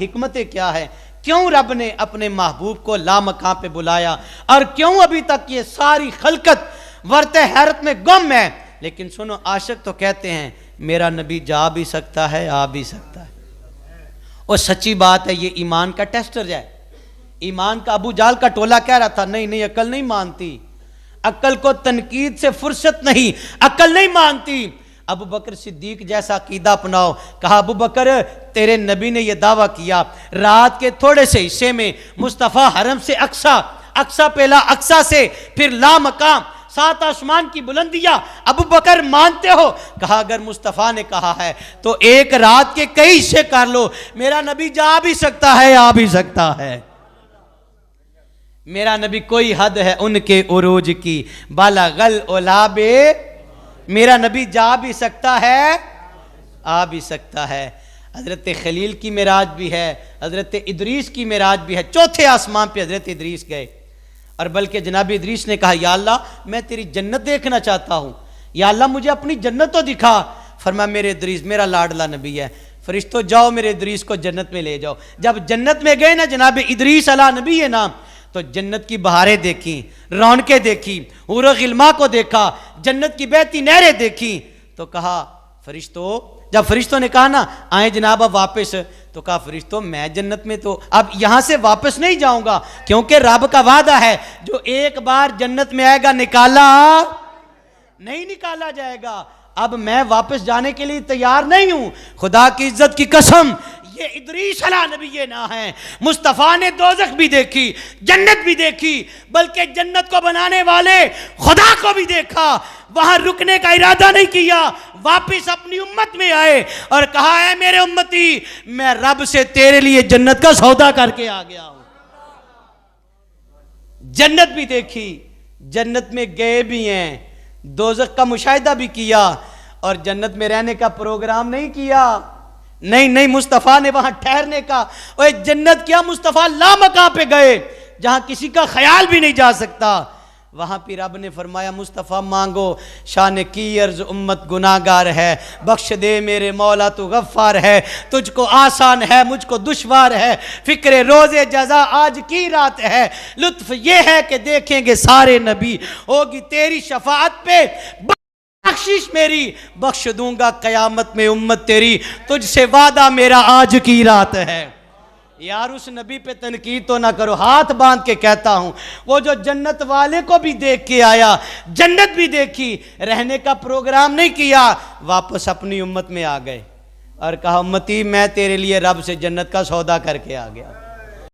حکمتیں کیا ہے، کیوں رب نے اپنے محبوب کو لامکاں پہ بلایا، اور کیوں ابھی تک یہ ساری خلقت ورت حیرت میں گم ہے۔ لیکن سنو، عاشق تو کہتے ہیں میرا نبی جا بھی سکتا ہے، آ بھی سکتا ہے۔ اور سچی بات ہے، یہ ایمان کا ٹیسٹر ہے۔ ایمان کا ابو جال کا ٹولہ کہہ رہا تھا نہیں عقل نہیں مانتی، عقل کو تنقید سے فرصت نہیں، عقل نہیں مانتی۔ ابو بکر صدیق جیسا عقیدہ اپناؤ۔ کہا ابو بکر تیرے نبی نے یہ دعویٰ کیا رات کے تھوڑے سے حصے میں مصطفیٰ حرم سے اقصیٰ پہلا اقصیٰ سے پھر لامکان 7 آسمان کی بلندیاں ابو بکر مانتے ہو؟ کہا اگر مصطفیٰ نے کہا ہے تو ایک رات کے کئی حصے کر لو، میرا نبی جا بھی سکتا ہے، آ بھی سکتا ہے۔ میرا نبی کوئی حد ہے ان کے عروج کی، بالغ العلاب، میرا نبی جا بھی سکتا ہے، آ بھی سکتا ہے۔ حضرت خلیل کی معراج بھی ہے، حضرت ادریس کی معراج بھی ہے، 4تھے آسمان پہ حضرت ادریس گئے، اور بلکہ جناب ادریس نے کہا یا اللہ میں تیری جنت دیکھنا چاہتا ہوں، یا اللہ مجھے اپنی جنت تو دکھا۔ فرمایا میرے ادریس میرا لاڈلا نبی ہے، فرشتوں جاؤ میرے ادریس کو جنت میں لے جاؤ۔ جب جنت میں گئے نا جناب ادریس علیہ نبی ہے نام، تو جنت کی بہاریں دیکھیں، رونقیں دیکھی، حور و غلما کو دیکھا، جنت کی بہتی نہریں دیکھی، تو کہا فرشتوں، جب فرشتوں نے کہا نا آئیں جناب اب واپس، تو کہا فرشتوں میں جنت میں تو اب یہاں سے واپس نہیں جاؤں گا، کیونکہ رب کا وعدہ ہے جو ایک بار جنت میں آئے گا نکالا نہیں نکالا جائے گا۔ اب میں واپس جانے کے لیے تیار نہیں ہوں، خدا کی عزت کی قسم یہ ادریس علیہ نبی یہ نہ ہے۔ مصطفیٰ نے دوزخ بھی دیکھی، جنت بھی دیکھی، بلکہ جنت کو بنانے والے خدا کو بھی دیکھا، وہاں رکنے کا ارادہ نہیں کیا، واپس اپنی امت میں آئے اور کہا اے میرے امتی میں رب سے تیرے لیے جنت کا سودا کر کے آ گیا ہوں۔ جنت بھی دیکھی، جنت میں گئے بھی ہیں، دوزخ کا مشاہدہ بھی کیا، اور جنت میں رہنے کا پروگرام نہیں کیا، نہیں مصطفیٰ نے وہاں ٹھہرنے کا، اور جنت کیا مصطفیٰ لامکان پہ گئے جہاں کسی کا خیال بھی نہیں جا سکتا۔ وہاں پہ رب نے فرمایا مصطفیٰ مانگو، شان کی عرض امت گناہگار ہے، بخش دے میرے مولا تو غفار ہے، تجھ کو آسان ہے مجھ کو دشوار ہے، فکر روز جزا آج کی رات ہے، لطف یہ ہے کہ دیکھیں گے سارے نبی، ہوگی تیری شفاعت پہ بخشش میری، بخش دوں گا قیامت میں امت تیری، تجھ سے وعدہ میرا آج کی رات ہے۔ یار اس نبی پہ تنقید تو نہ کرو، ہاتھ باندھ کے کہتا ہوں، وہ جو جنت والے کو بھی دیکھ کے آیا، جنت بھی دیکھی، رہنے کا پروگرام نہیں کیا، واپس اپنی امت میں آ گئے اور کہا امتی میں تیرے لیے رب سے جنت کا سودا کر کے آ گیا۔